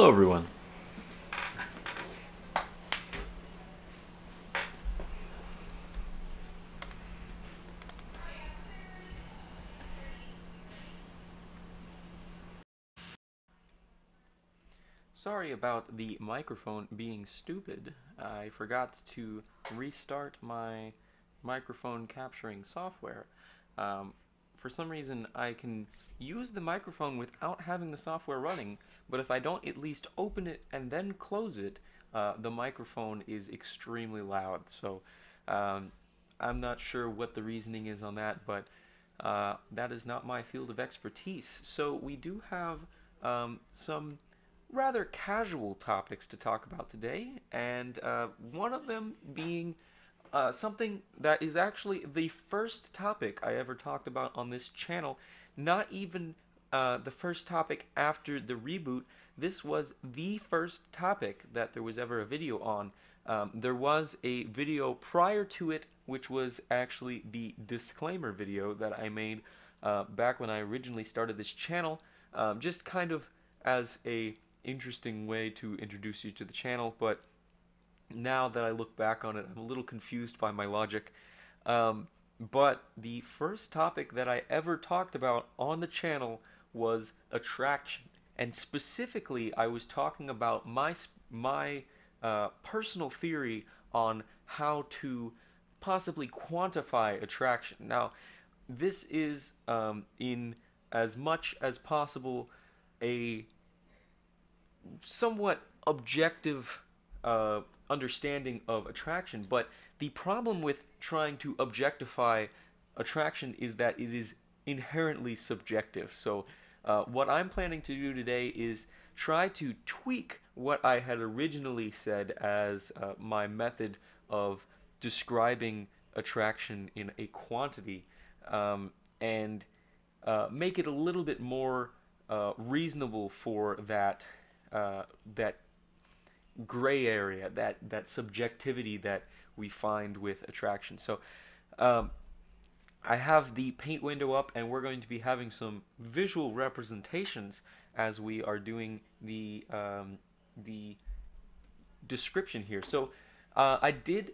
Hello, everyone. Sorry about the microphone being stupid. I forgot to restart my microphone capturing software. Um, for some reason, I can use the microphone without having the software running, but if I don't at least open it and then close it, the microphone is extremely loud. So um, I'm not sure what the reasoning is on that, but that is not my field of expertise. So we do have some rather casual topics to talk about today, and one of them being something that is actually the first topic I ever talked about on this channel. Not even the first topic after the reboot. This was the first topic that there was ever a video on. There was a video prior to it, which was actually the disclaimer video that I made back when I originally started this channel, just kind of as a interesting way to introduce you to the channel, but now that I look back on it, I'm a little confused by my logic. But the first topic that I ever talked about on the channel was attraction, and specifically, I was talking about my personal theory on how to possibly quantify attraction. Now, this is in as much as possible a somewhat objective understanding of attraction, but the problem with trying to objectify attraction is that it is inherently subjective. So, what I'm planning to do today is try to tweak what I had originally said as my method of describing attraction in a quantity, and make it a little bit more reasonable for that gray area, that subjectivity that we find with attraction. So um, I have the paint window up, and we're going to be having some visual representations as we are doing the description here. So I did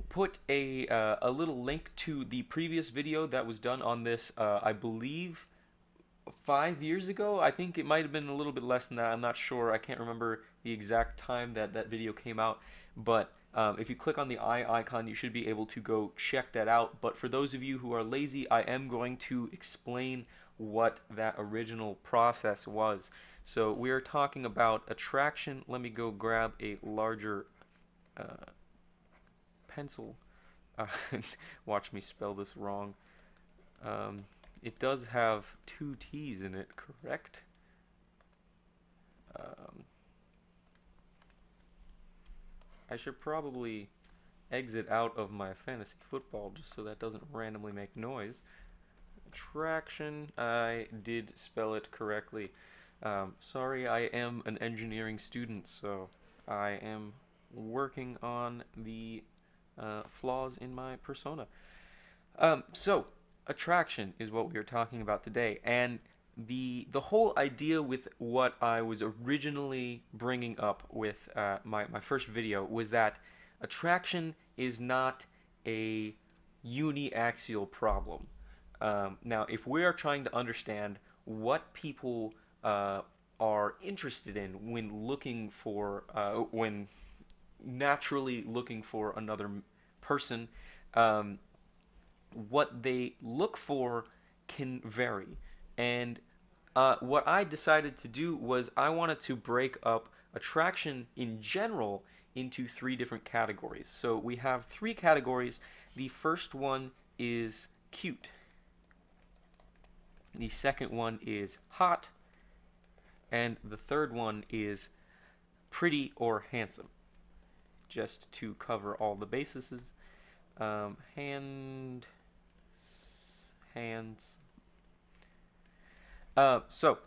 put a little link to the previous video that was done on this, I believe 5 years ago. I think it might have been a little bit less than that. I'm not sure. I can't remember the exact time that that video came out. But if you click on the eye icon, you should be able to go check that out. But for those of you who are lazy, I am going to explain what that original process was. So we are talking about attraction. Let me go grab a larger pencil. Watch me spell this wrong. It does have two T's in it, correct? I should probably exit out of my fantasy football just so that doesn't randomly make noise. Attraction, I did spell it correctly. Sorry, I am an engineering student, so I am working on the flaws in my persona. So attraction is what we are talking about today, and the whole idea with what I was originally bringing up with my first video was that attraction is not a uniaxial problem. Now, if we are trying to understand what people are interested in when naturally looking for another person, what they look for can vary. And what I decided to do was I wanted to break up attraction in general into three different categories. So we have three categories. The first one is cute. The second one is hot. And the third one is pretty or handsome. Just to cover all the bases. Hands. So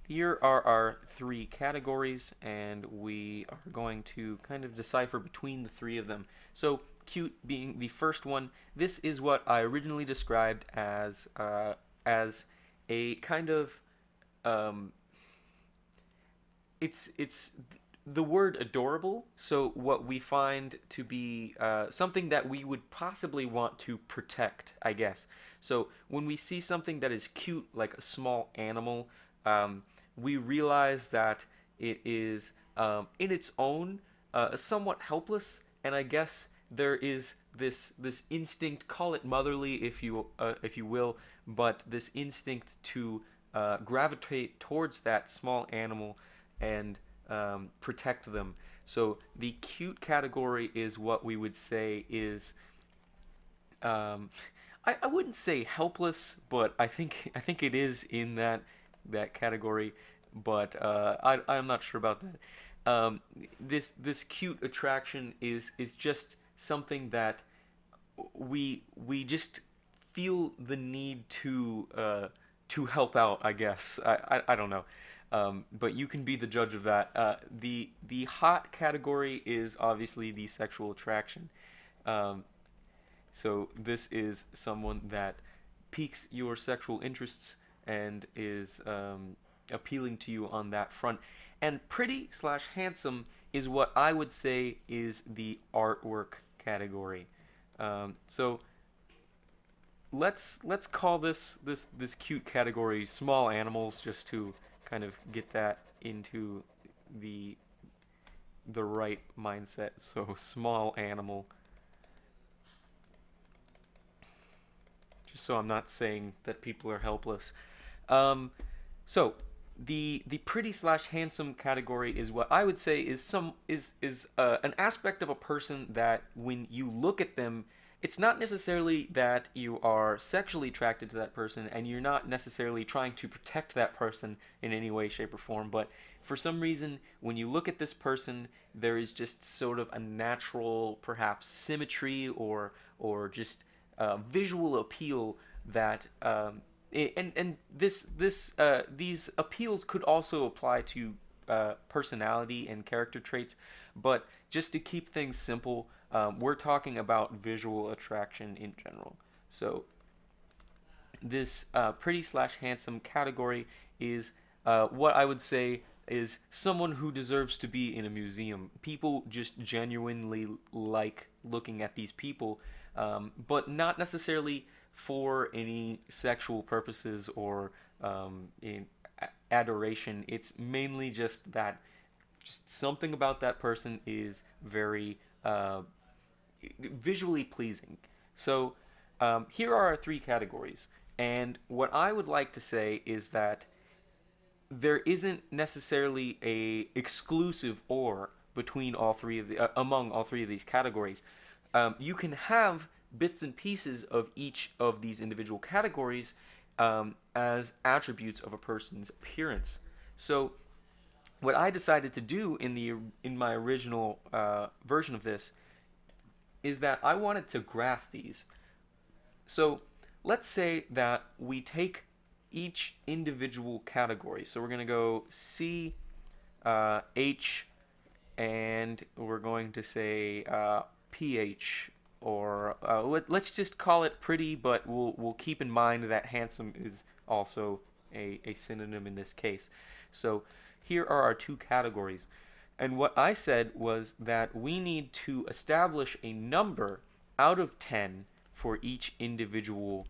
here are our three categories, and we are going to kind of decipher between the three of them. So cute being the first one, this is what I originally described as a kind of it's the word adorable. So what we find to be something that we would possibly want to protect, I guess. So when we see something that is cute, like a small animal, we realize that it is in its own somewhat helpless, and I guess there is this instinct, call it motherly if you will, but this instinct to gravitate towards that small animal and protect them. So the cute category is what we would say is um, I wouldn't say helpless, but I think it is in that category. But I'm not sure about that. This cute attraction is just something that we just feel the need to help out. I guess I don't know. But you can be the judge of that. The hot category is obviously the sexual attraction. Um, so this is someone that piques your sexual interests and is appealing to you on that front. And pretty slash handsome is what I would say is the artwork category. So let's call this cute category small animals, just to kind of get that into the the right mindset. So small animal, just so I'm not saying that people are helpless. Um, so the pretty slash handsome category is what I would say is an aspect of a person that when you look at them, it's not necessarily that you are sexually attracted to that person, and you're not necessarily trying to protect that person in any way, shape, or form, but for some reason, when you look at this person, there is just sort of a natural, perhaps symmetry or just visual appeal that and these appeals could also apply to personality and character traits, but just to keep things simple, we're talking about visual attraction in general. So this pretty slash handsome category is what I would say is someone who deserves to be in a museum. People just genuinely like looking at these people, but not necessarily for any sexual purposes or in adoration. It's mainly just that just something about that person is very visually pleasing. So here are our three categories. And what I would like to say is that there isn't necessarily a exclusive or between all three of the among all three of these categories. You can have bits and pieces of each of these individual categories as attributes of a person's appearance. So what I decided to do in my original version of this is that I wanted to graph these. So let's say that we take each individual category. So we're going to go C, H, and we're going to say PH, or let's just call it pretty, but we'll keep in mind that handsome is also a synonym in this case. So here are our two categories. And what I said was that we need to establish a number out of 10 for each individual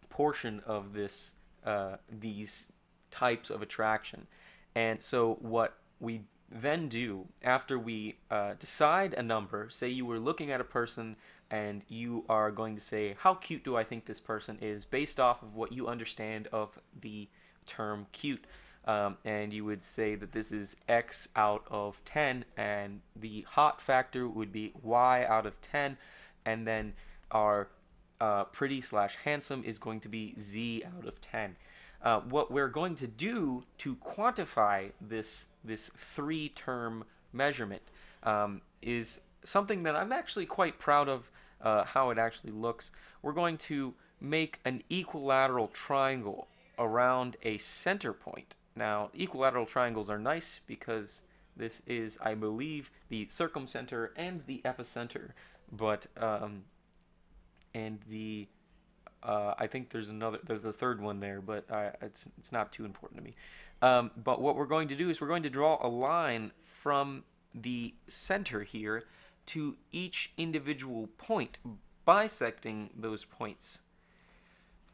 portion of these types of attraction. And so what we then do after we decide a number, say you were looking at a person and you are going to say, how cute do I think this person is based off of what you understand of the term cute. And you would say that this is X out of 10, and the hot factor would be Y out of 10, and then our pretty slash handsome is going to be Z out of 10. What we're going to do to quantify this three-term measurement is something that I'm actually quite proud of how it actually looks. We're going to make an equilateral triangle around a center point. Now, equilateral triangles are nice because this is, I believe, the circumcenter and the epicenter, but and the I think there's a third one there, but it's not too important to me. But what we're going to do is we're going to draw a line from the center here to each individual point, bisecting those points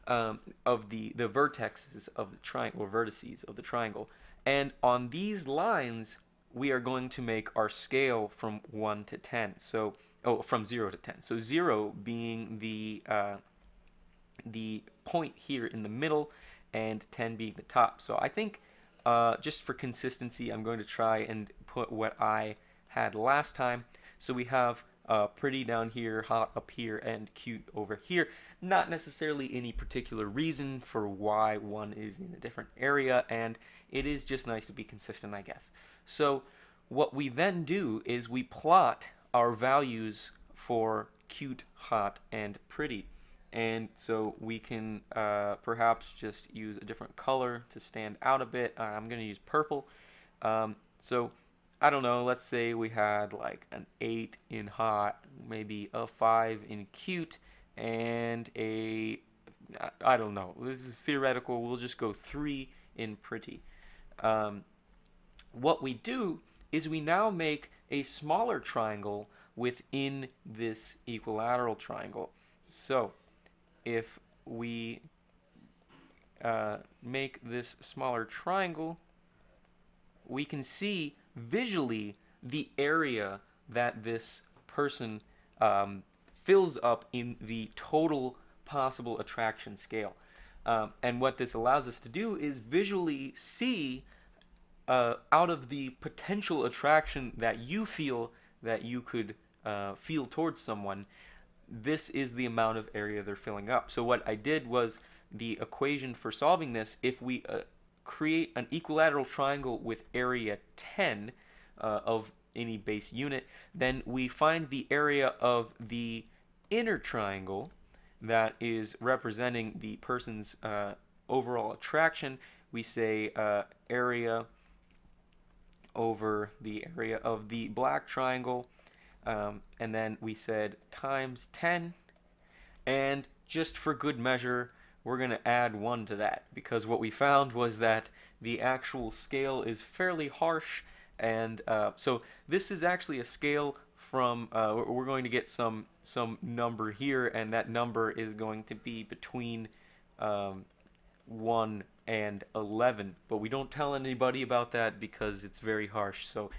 of the vertexes of the triangle, or vertices of the triangle. And on these lines, we are going to make our scale from 1 to 10. So, from 0 to 10. So 0 being the point here in the middle, and 10 being the top. So I think just for consistency, I'm going to try and put what I had last time. So we have pretty down here, hot up here, and cute over here. Not necessarily any particular reason for why one is in a different area, and it is just nice to be consistent, I guess. So what we then do is we plot our values for cute, hot, and pretty. And so we can perhaps just use a different color to stand out a bit. I'm going to use purple. So I don't know, let's say we had like an 8 in hot, maybe a 5 in cute, and I don't know, this is theoretical, we'll just go 3 in pretty. What we do is we now make a smaller triangle within this equilateral triangle. So if we make this smaller triangle, we can see visually the area that this person fills up in the total possible attraction scale. And what this allows us to do is visually see out of the potential attraction that you feel that you could feel towards someone, this is the amount of area they're filling up. So what I did was the equation for solving this, if we create an equilateral triangle with area 10 of any base unit, then we find the area of the inner triangle that is representing the person's overall attraction. We say area over the area of the black triangle, and then we said times 10, and just for good measure we're going to add 1 to that, because what we found was that the actual scale is fairly harsh, and so this is actually a scale from, we're going to get some number here, and that number is going to be between 1 and 11, but we don't tell anybody about that because it's very harsh. So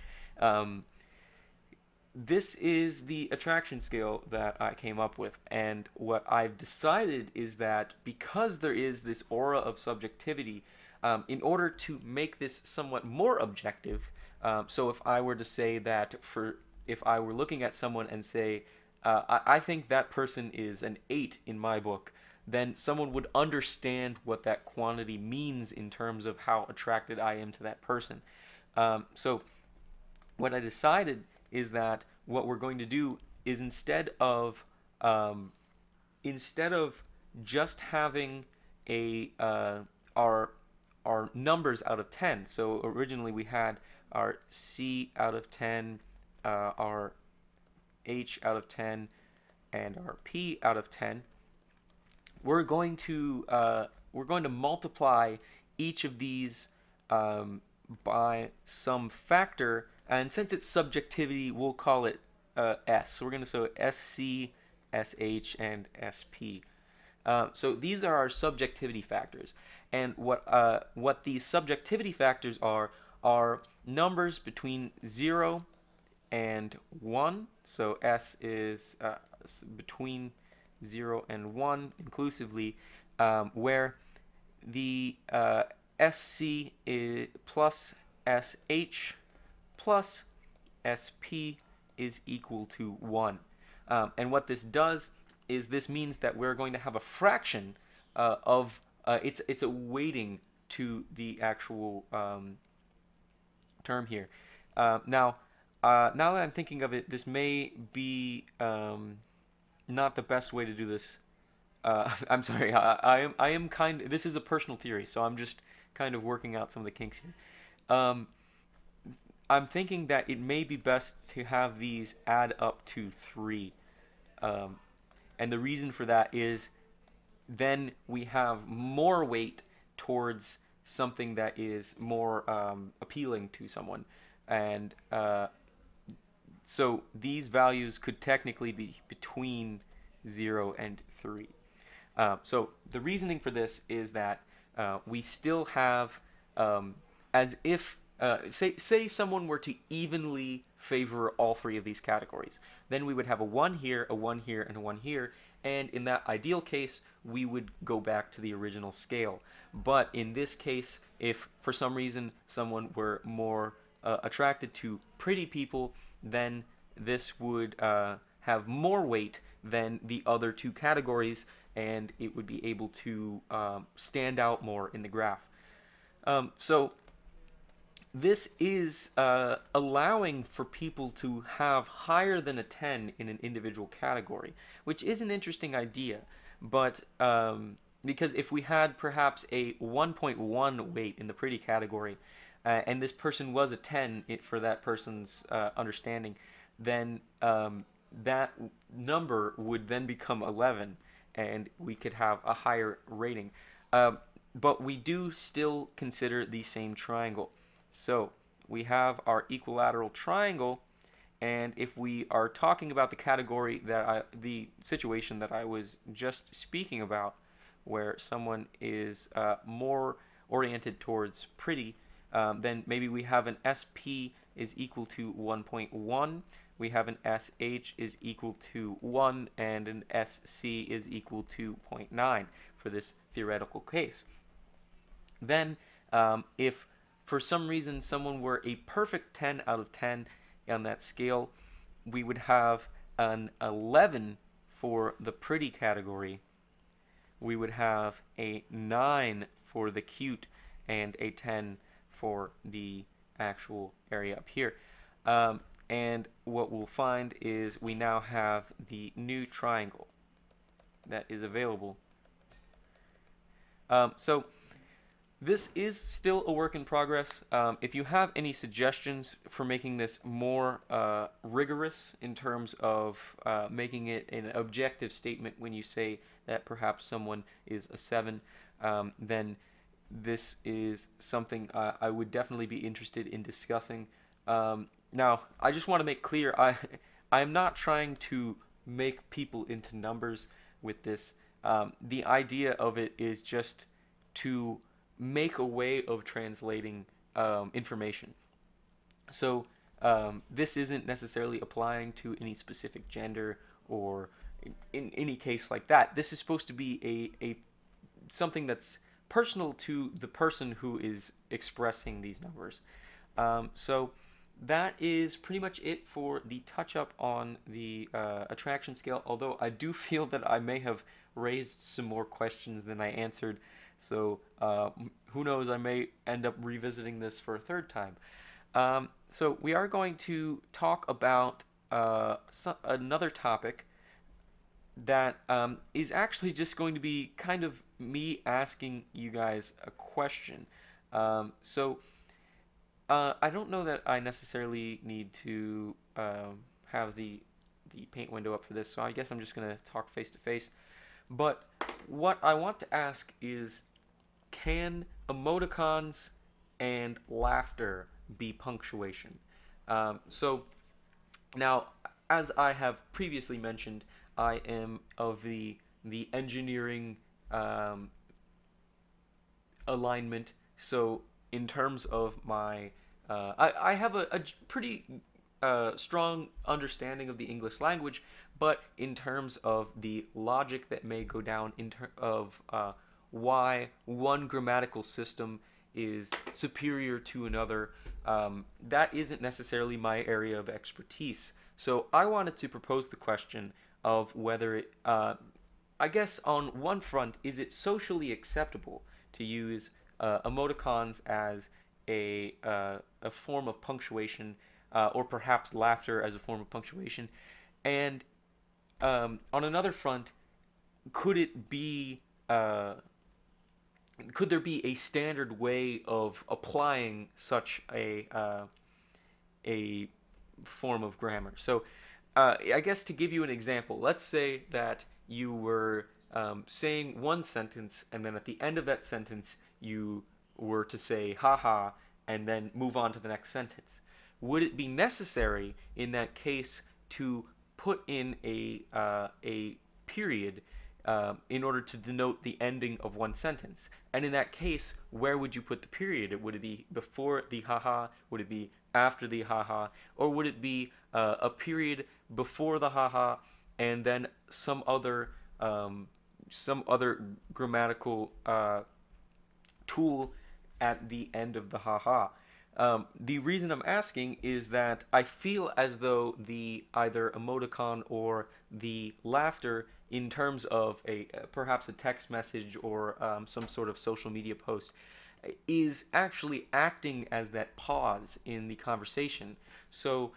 this is the attraction scale that I came up with, and what I've decided is that because there is this aura of subjectivity, in order to make this somewhat more objective, so if I were to say that if I were looking at someone and say, I think that person is an 8 in my book, then someone would understand what that quantity means in terms of how attracted I am to that person. So what I decided is that what we're going to do is instead of just having our numbers out of 10. So originally we had our C out of 10, our H out of 10, and our P out of 10. We're going to multiply each of these by some factor, and since it's subjectivity, we'll call it S. So we're going to say SC, SH, and SP. So these are our subjectivity factors, and what these subjectivity factors are numbers between 0 and 1. So S is between 0 and 1 inclusively, where the SC is plus SH plus SP is equal to 1. And what this does is this means that we're going to have a fraction of it's a weighting to the actual term here. Now that I'm thinking of it, this may be not the best way to do this. I'm sorry. I am this is a personal theory, so I'm just kind of working out some of the kinks here. I'm thinking that it may be best to have these add up to 3. And the reason for that is then we have more weight towards something that is more appealing to someone. And so these values could technically be between 0 and 3. So the reasoning for this is that we still have, as if, say someone were to evenly favor all three of these categories, then we would have a 1 here, a 1 here, and a 1 here, and in that ideal case, we would go back to the original scale. But in this case, if for some reason someone were more attracted to pretty people, then this would have more weight than the other two categories, and it would be able to stand out more in the graph. So this is allowing for people to have higher than a 10 in an individual category, which is an interesting idea. But because if we had perhaps a 1.1 weight in the pretty category, and this person was a 10 for that person's understanding, then that number would then become 11, and we could have a higher rating. But we do still consider the same triangle. So we have our equilateral triangle, and if we are talking about the category the situation that I was just speaking about, where someone is more oriented towards pretty, then maybe we have an SP is equal to 1.1, we have an SH is equal to 1, and an SC is equal to 0.9 for this theoretical case. Then if for some reason someone were a perfect 10 out of 10 on that scale, we would have an 11 for the pretty category, we would have a 9 for the cute, and a 10 for the actual area up here. And what we'll find is we now have the new triangle that is available. So this is still a work in progress. If you have any suggestions for making this more rigorous in terms of making it an objective statement when you say that perhaps someone is a 7, then this is something I would definitely be interested in discussing. Now, I just want to make clear, I'm not trying to make people into numbers with this. The idea of it is just to make a way of translating information. So this isn't necessarily applying to any specific gender or in any case like that. This is supposed to be a something that's personal to the person who is expressing these numbers. So that is pretty much it for the touch-up on the attraction scale, although I do feel that I may have raised some more questions than I answered, so who knows, I may end up revisiting this for a third time. So we are going to talk about another topic that is actually just going to be kind of me asking you guys a question. So I don't know that I necessarily need to have the paint window up for this, so I guess I'm just going to talk face to face. But what I want to ask is, can emoticons and laughter be punctuation? So now, as I have previously mentioned, I am of the engineering alignment. So in terms of my, I have a pretty strong understanding of the English language, but in terms of the logic that may go down of why one grammatical system is superior to another, that isn't necessarily my area of expertise. So I wanted to propose the question of whether it, I guess on one front, is it socially acceptable to use emoticons as a form of punctuation, or perhaps laughter as a form of punctuation? And on another front, could it be could there be a standard way of applying such a form of grammar? So I guess to give you an example, let's say that you were saying one sentence, and then at the end of that sentence you were to say haha and then move on to the next sentence. Would it be necessary in that case to put in a period in order to denote the ending of one sentence? And in that case, where would you put the period? Would it be before the haha? Would it be after the haha? Or would it be a period before the haha and then some other grammatical tool at the end of the haha? The reason I'm asking is that I feel as though the either emoticon or the laughter, in terms of a perhaps a text message or some sort of social media post, is actually acting as that pause in the conversation. So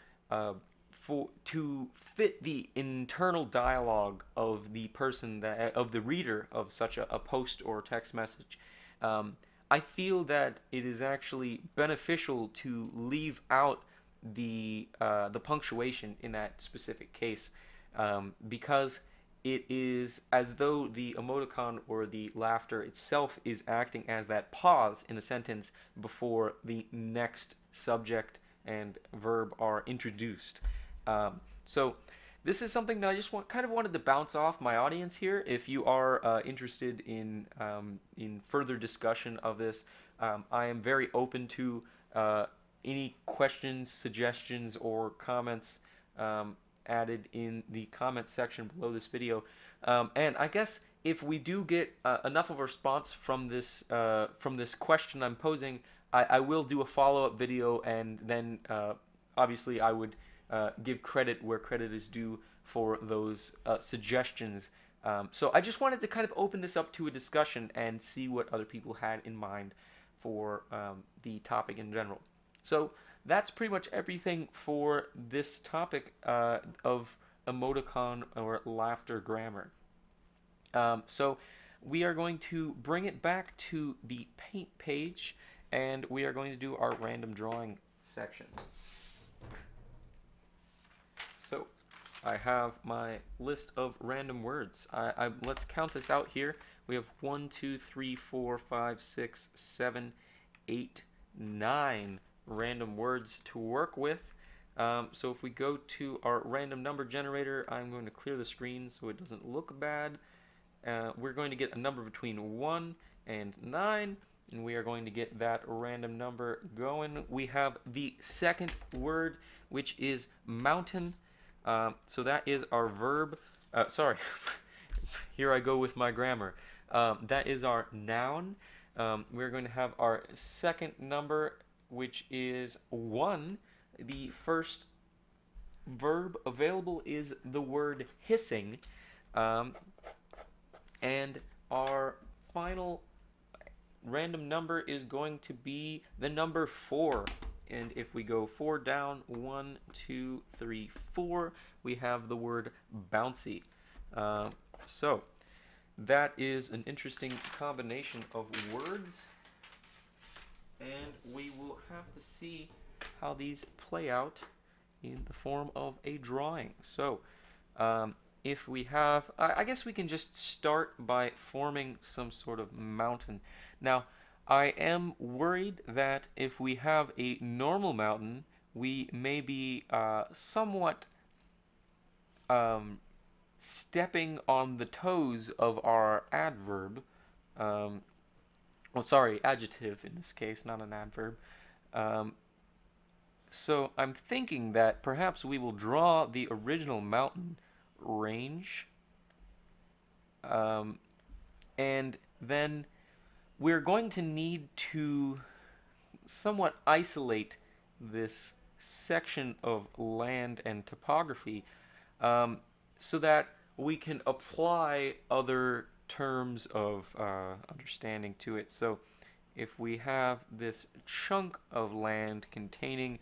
for to fit the internal dialogue of the person that of the reader of such a post or text message, I feel that it is actually beneficial to leave out the punctuation in that specific case, because it is as though the emoticon or the laughter itself is acting as that pause in the sentence before the next subject and verb are introduced. So this is something that I just kind of wanted to bounce off my audience here. If you are interested in further discussion of this, I am very open to any questions, suggestions, or comments added in the comment section below this video. And I guess if we do get enough of a response from this question I'm posing, I will do a follow-up video, and then obviously I would give credit where credit is due for those suggestions. So I just wanted to kind of open this up to a discussion and see what other people had in mind for the topic in general. So that's pretty much everything for this topic of emoticon or laughter grammar. So we are going to bring it back to the Paint page, and we are going to do our random drawing section. So I have my list of random words. Let's count this out here. We have 1, 2, 3, 4, 5, 6, 7, 8, 9 random words to work with. So if we go to our random number generator, I'm going to clear the screen so it doesn't look bad. We're going to get a number between 1 and 9, and we are going to get that random number going. We have the second word, which is mountain. So that is our verb. Sorry, here I go with my grammar. That is our noun. We're going to have our second number, which is 1. The first verb available is the word hissing. And our final random number is going to be the number 4. And if we go 4 down, 1, 2, 3, 4, we have the word bouncy. So that is an interesting combination of words, and we will have to see how these play out in the form of a drawing. So if we have, I guess we can just start by forming some sort of mountain. Now, I am worried that if we have a normal mountain, we may be somewhat stepping on the toes of our adverb. Well, sorry, adjective in this case, not an adverb. So I'm thinking that perhaps we will draw the original mountain range, and then we're going to need to somewhat isolate this section of land and topography, so that we can apply other terms of understanding to it. So if we have this chunk of land containing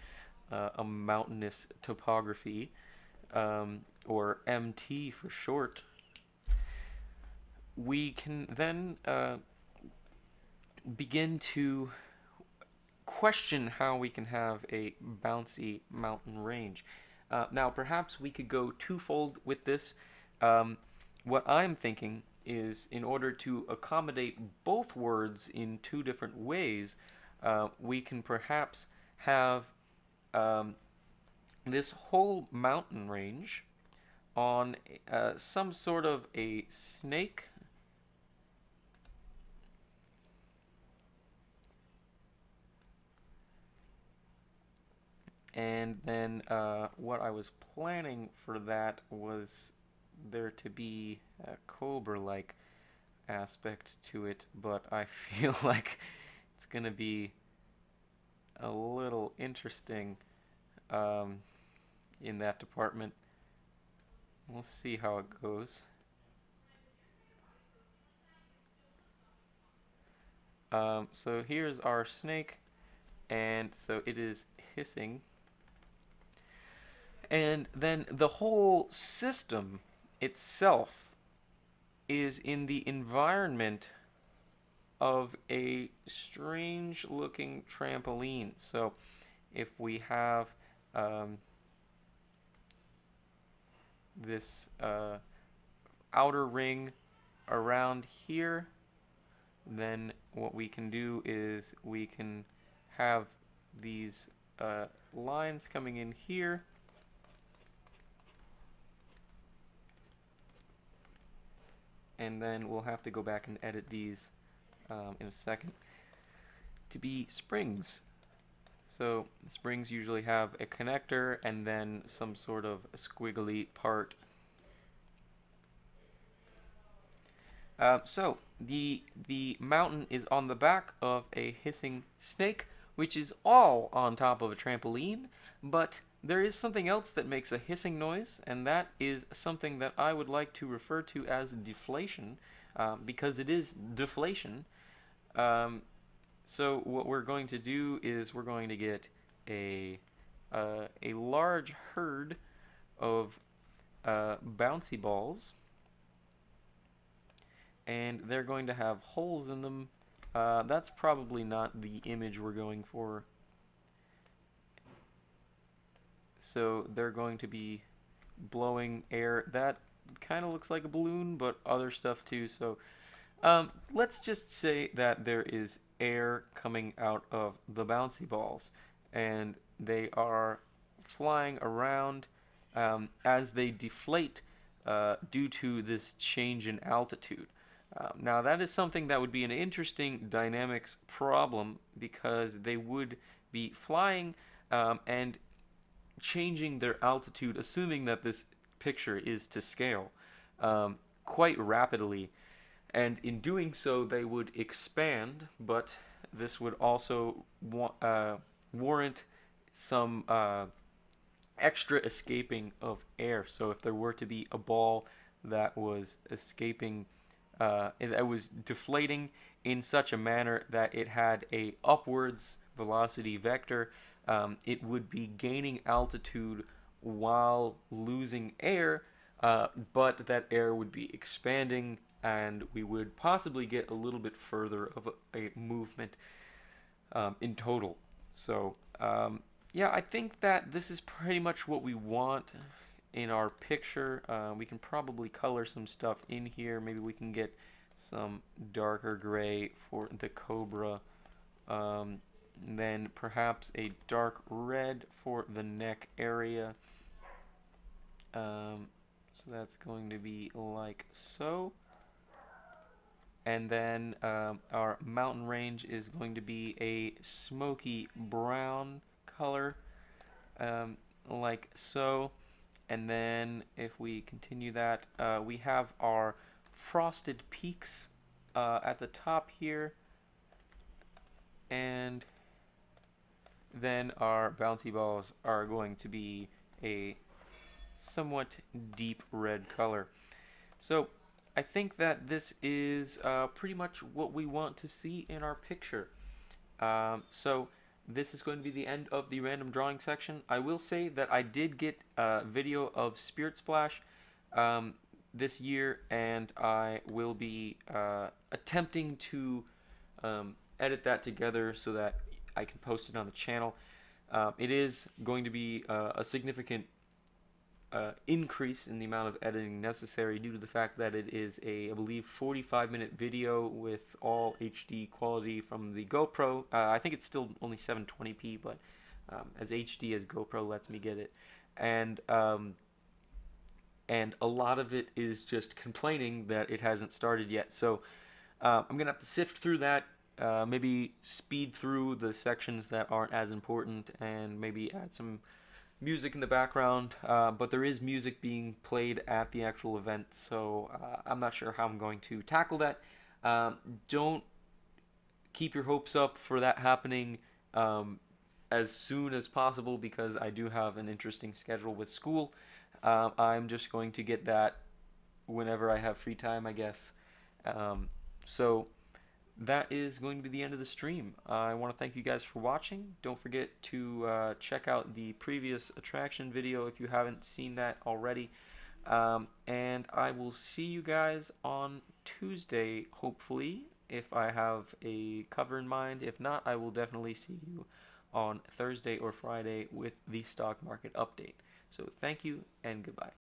a mountainous topography, or MT for short, we can then begin to question how we can have a bouncy mountain range. Now, perhaps we could go twofold with this. What I'm thinking is in order to accommodate both words in two different ways, we can perhaps have um, this whole mountain range on some sort of a snake. And then what I was planning for that was there to be a cobra-like aspect to it, but I feel like it's gonna be a little interesting um, in that department. We'll see how it goes. So here's our snake, and so it is hissing. And then the whole system itself is in the environment of a strange looking trampoline. So if we have this outer ring around here, then what we can do is we can have these lines coming in here, and then we'll have to go back and edit these in a second, to be springs. So springs usually have a connector and then some sort of squiggly part. So the mountain is on the back of a hissing snake, which is all on top of a trampoline, but there is something else that makes a hissing noise, and that is something that I would like to refer to as deflation, because it is deflation. So what we're going to do is we're going to get a large herd of bouncy balls, and they're going to have holes in them. That's probably not the image we're going for. So they're going to be blowing air. That kind of looks like a balloon, but other stuff too. So let's just say that there is air coming out of the bouncy balls, and they are flying around as they deflate due to this change in altitude. Now that is something that would be an interesting dynamics problem, because they would be flying and changing their altitude, assuming that this picture is to scale, quite rapidly. And in doing so, they would expand, but this would also warrant some extra escaping of air. So if there were to be a ball that was escaping, that was deflating in such a manner that it had a upwards velocity vector, it would be gaining altitude while losing air, but that air would be expanding, and we would possibly get a little bit further of a movement in total. So yeah, I think that this is pretty much what we want in our picture. We can probably color some stuff in here. Maybe we can get some darker gray for the cobra, then perhaps a dark red for the neck area. So that's going to be like so. And then our mountain range is going to be a smoky brown color, like so. And then if we continue that, we have our frosted peaks at the top here, and then our bouncy balls are going to be a somewhat deep red color. So I think that this is pretty much what we want to see in our picture. So this is going to be the end of the random drawing section. I will say that I did get a video of Spirit Splash this year, and I will be attempting to edit that together so that I can post it on the channel. It is going to be a significant increase in the amount of editing necessary due to the fact that it is a, I believe, 45-minute video with all HD quality from the GoPro. I think it's still only 720p, but as HD as GoPro lets me get it. And and a lot of it is just complaining that it hasn't started yet. So I'm gonna have to sift through that, maybe speed through the sections that aren't as important, and maybe add some music in the background. But there is music being played at the actual event, so I'm not sure how I'm going to tackle that. Don't keep your hopes up for that happening as soon as possible, because I do have an interesting schedule with school. I'm just going to get that whenever I have free time, I guess. So that is going to be the end of the stream. I want to thank you guys for watching. Don't forget to check out the previous attraction video if you haven't seen that already. And I will see you guys on Tuesday, hopefully, if I have a cover in mind. If not, I will definitely see you on Thursday or Friday with the stock market update. So thank you and goodbye.